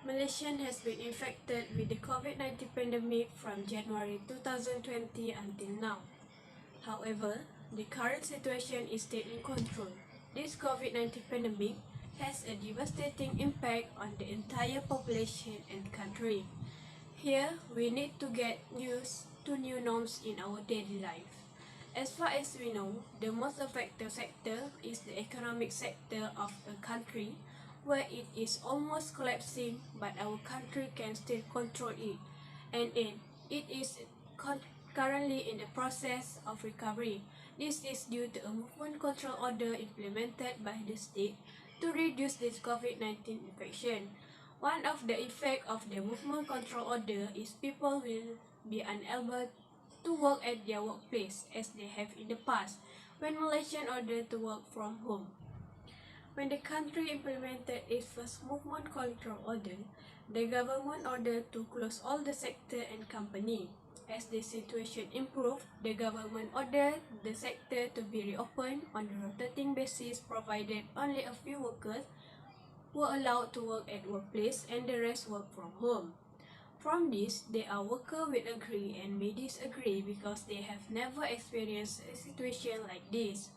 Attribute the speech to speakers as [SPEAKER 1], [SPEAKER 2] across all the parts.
[SPEAKER 1] Malaysia has been infected with the COVID-19 pandemic from January 2020 until now. However, the current situation is still in control. This COVID-19 pandemic has a devastating impact on the entire population and country. Here, we need to get used to new norms in our daily life. As far as we know, the most affected sector is the economic sector of a country, where it is almost collapsing, but our country can still control it, and it is currently in the process of recovery. This is due to a movement control order implemented by the state to reduce this COVID-19 infection. One of the effects of the movement control order is people will be unable to work at their workplace as they have in the past when Malaysian ordered to work from home. When the country implemented its first movement control order, the government ordered to close all the sector and company. As the situation improved, the government ordered the sector to be reopened on a rotating basis, provided only a few workers were allowed to work at workplace and the rest work from home. From this, there are workers will agree and may disagree because they have never experienced a situation like this.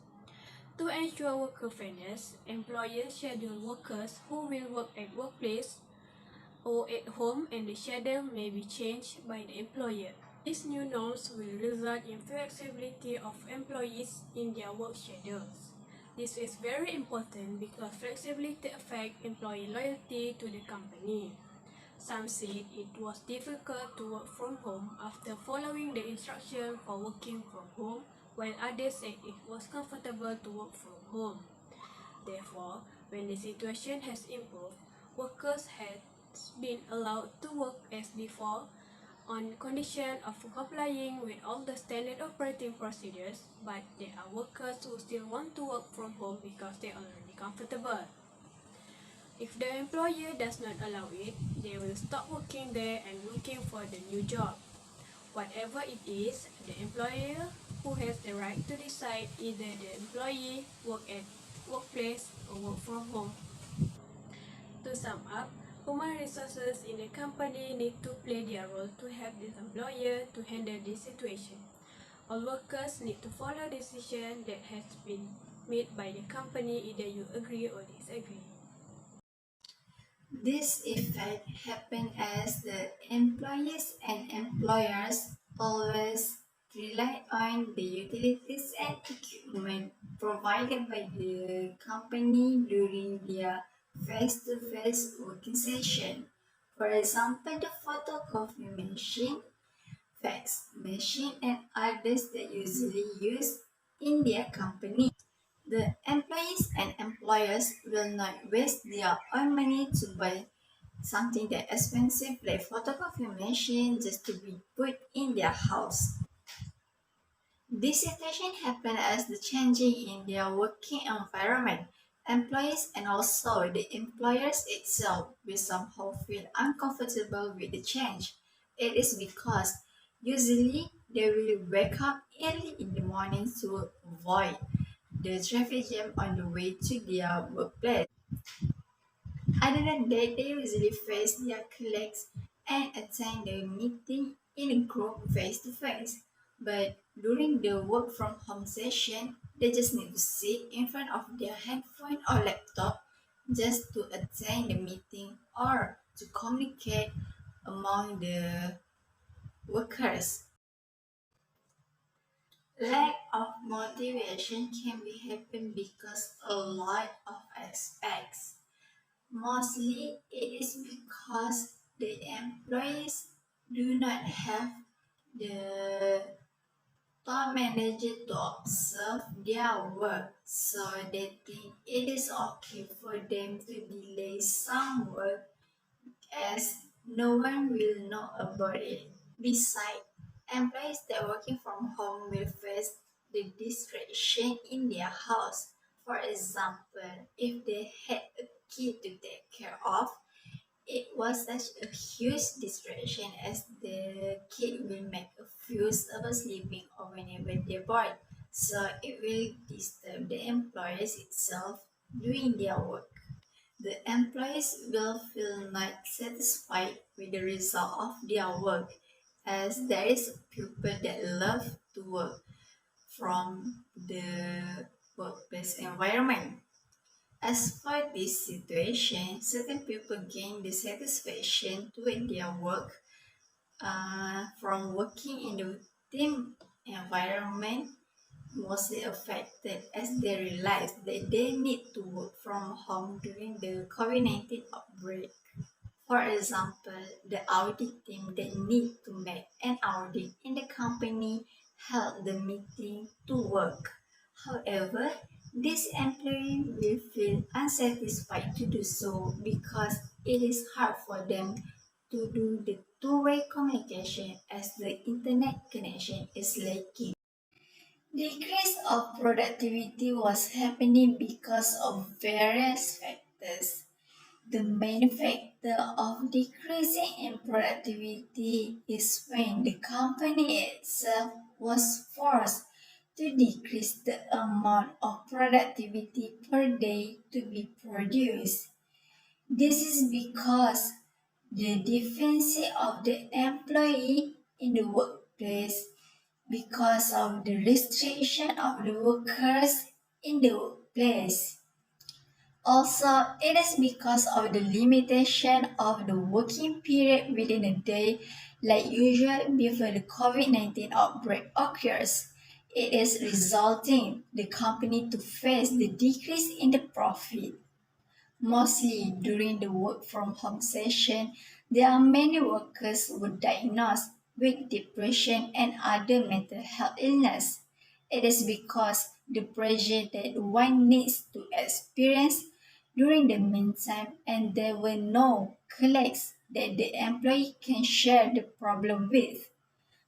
[SPEAKER 1] To ensure worker fairness, employers schedule workers who will work at workplace or at home, and the schedule may be changed by the employer. These new norms will result in flexibility of employees in their work schedules. This is very important because flexibility affects employee loyalty to the company. Some said it was difficult to work from home after following the instruction for working from home, while others said it was comfortable to work from home. Therefore, when the situation has improved, workers have been allowed to work as before on condition of complying with all the standard operating procedures, but there are workers who still want to work from home because they are already comfortable. If the employer does not allow it, they will stop working there and looking for the new job. Whatever it is, the employer who has the right to decide either the employee work at workplace or work from home. To sum up, human resources in a company need to play their role to help the employer to handle this situation. All workers need to follow the decision that has been made by the company, either you agree or disagree.
[SPEAKER 2] This effect happens as the employees and employers always rely on the utilities and equipment provided by the company during their face-to-face working session. For example, the photocopy machine, fax machine, and others that usually used in their company. The employees and employers will not waste their own money to buy something that expensive like photocopy machine just to be put in their house. This situation happens as the changing in their working environment. Employees and also the employers itself will somehow feel uncomfortable with the change. It is because usually they will wake up early in the morning to avoid the traffic jam on the way to their workplace. Other than that, they usually face their colleagues and attend the meeting in a group face to face. But during the work from home session, they just need to sit in front of their handphone or laptop just to attend the meeting or to communicate among the workers. Lack of motivation can be happen because a lot of aspects. Mostly it is because the employees do not have the top manager to observe their work, so they think it is okay for them to delay some work as no one will know about it. Besides, employees that are working from home will face the distraction in their house. For example, if they had a kid to take care of, it was such a huge distraction as the kid will make a fuss about sleeping or whenever they're bored. So it will disturb the employees itself doing their work. The employees will feel not satisfied with the result of their work as there is people that love to work from the workplace environment. As for this situation, certain people gain the satisfaction with their work from working in the team environment, mostly affected as they realize that they need to work from home during the COVID-19 outbreak. For example, the audit team that need to make an audit in the company held the meeting to work. However, this employee will feel unsatisfied to do so because it is hard for them to do the two-way communication as the internet connection is lacking. Decrease of productivity was happening because of various factors. The main factor of decreasing in productivity is when the company itself was forced to decrease the amount of productivity per day to be produced. This is because the deficiency of the employee in the workplace because of the restriction of the workers in the workplace. Also, it is because of the limitation of the working period within a day, like usual before the COVID-19 outbreak occurs. It is resulting the company to face the decrease in the profit. Mostly during the work from home session, there are many workers who were diagnosed with depression and other mental health illness. It is because the pressure that one needs to experience during the meantime and there were no colleagues that the employee can share the problem with.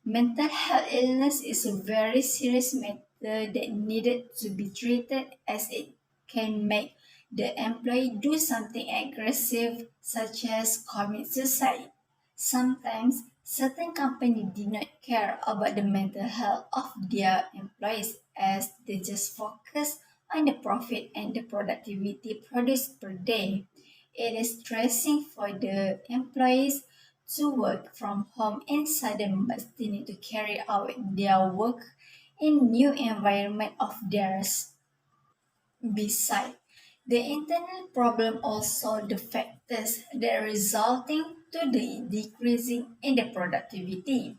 [SPEAKER 2] Mental health illness is a very serious matter that needed to be treated as it can make the employee do something aggressive such as commit suicide. Sometimes certain companies do not care about the mental health of their employees as they just focus on the profit and the productivity produced per day. It is stressing for the employees to work from home and suddenly they need to carry out their work in new environment of theirs. Besides, the internal problem also the factors that resulting to the decreasing in the productivity.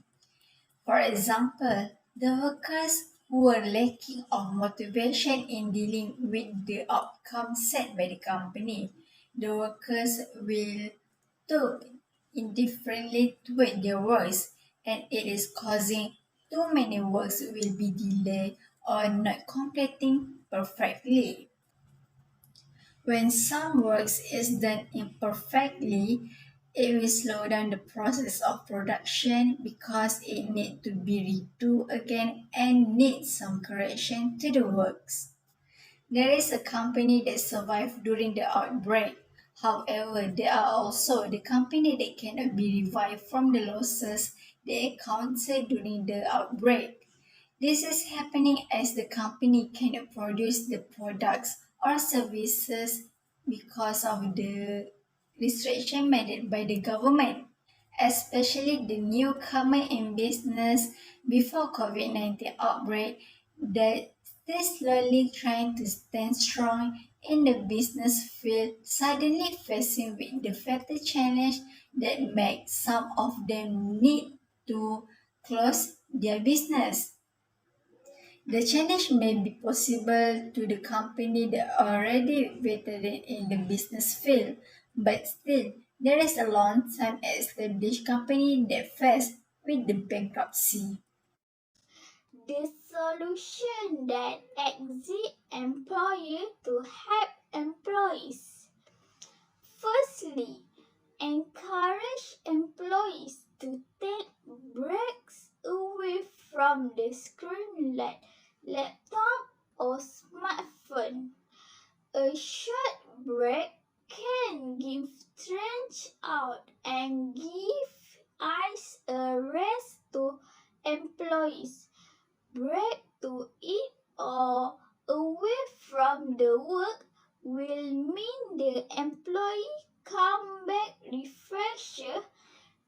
[SPEAKER 2] For example, the workers who are lacking of motivation in dealing with the outcome set by the company. The workers will took indifferently toward their works and it is causing too many works will be delayed or not completing perfectly. When some works is done imperfectly, it will slow down the process of production because it need to be redo again and needs some correction to the works. There is a company that survived during the outbreak. However, there are also the company that cannot be revived from the losses they encountered during the outbreak. This is happening as the company cannot produce the products or services because of the restriction made by the government, especially the newcomer in business before COVID-19 outbreak that they slowly trying to stand strong in the business field suddenly facing with the fatal challenge that makes some of them need to close their business. The challenge may be possible to the company that already veteran in the business field, but still There is a long-time established company that faced with the bankruptcy. The solution that exit employer to help employees. Firstly, encourage employees to take breaks away from the screen like laptop or smartphone. A short break can give stretch out and give eyes a rest to employees. Break to eat or away from the work will mean the employee come back refreshed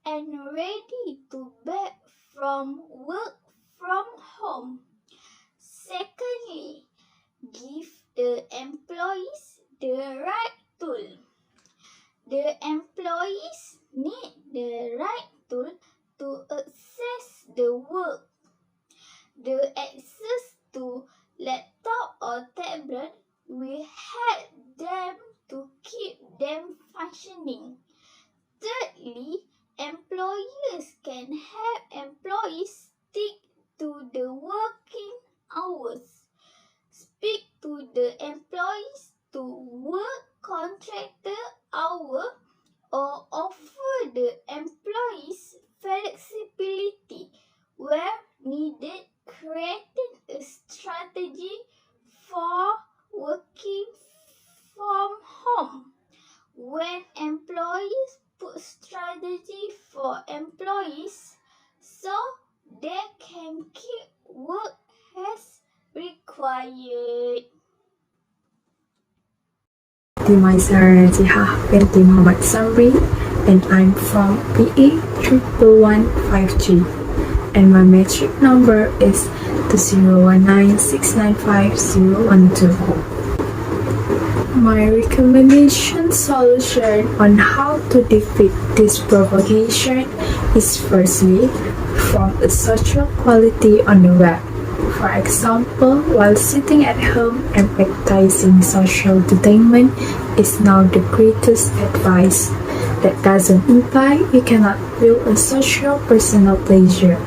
[SPEAKER 2] and ready to back from work from home. Secondly, give the employees the right tool. The employees need the right tool to access the work. The access to laptop or tablet will help them to keep them functioning. Thirdly, employers can help employees stick to the working hours. Speak to the employees to work contractor hour or offer the employees flexibility where needed, creating a strategy for working from home. When employees put strategy for employees so they can keep work as required.
[SPEAKER 3] Nama saya Jiha binti Muhammad Samri and I'm from PA 11153 and my metric number is 2019695012. My recommendation solution on how to defeat this propagation is firstly from a social quality on the web. For example, while sitting at home and practicing social detainment is now the greatest advice. That doesn't imply you cannot feel a social personal pleasure.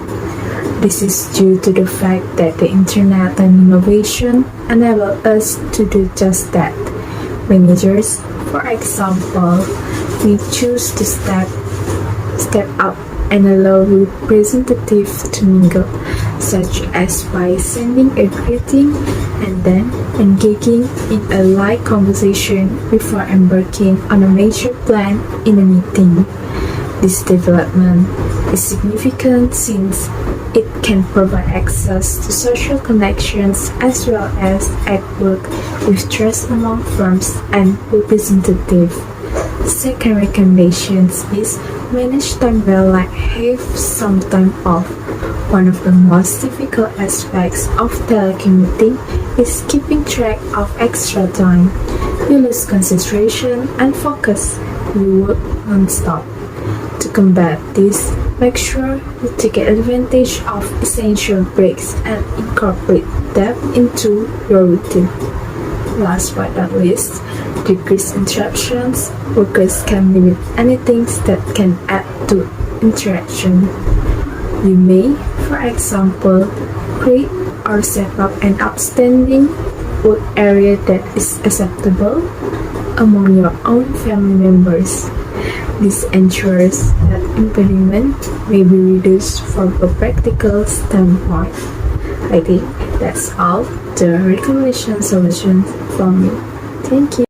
[SPEAKER 3] This is due to the fact that the internet and innovation enable us to do just that. Managers, for example, we choose to step up and allow representatives to mingle, such as by sending a greeting and then engaging in a light conversation before embarking on a major plan in a meeting. This development is significant since it can provide access to social connections as well as at work with trust among firms and representatives. Second recommendation is manage time well, like have some time off. One of the most difficult aspects of telecommuting is keeping track of extra time. You lose concentration and focus. You work non-stop. To combat this, make sure you take advantage of essential breaks and incorporate them into your routine. Last but not least, decrease interruptions. Workers can limit anything that can add to interaction. You may, for example, create or set up an outstanding work area that is acceptable among your own family members. This ensures that impediment may be reduced from a practical standpoint. I think that's all the recommendation solutions from me. Thank you.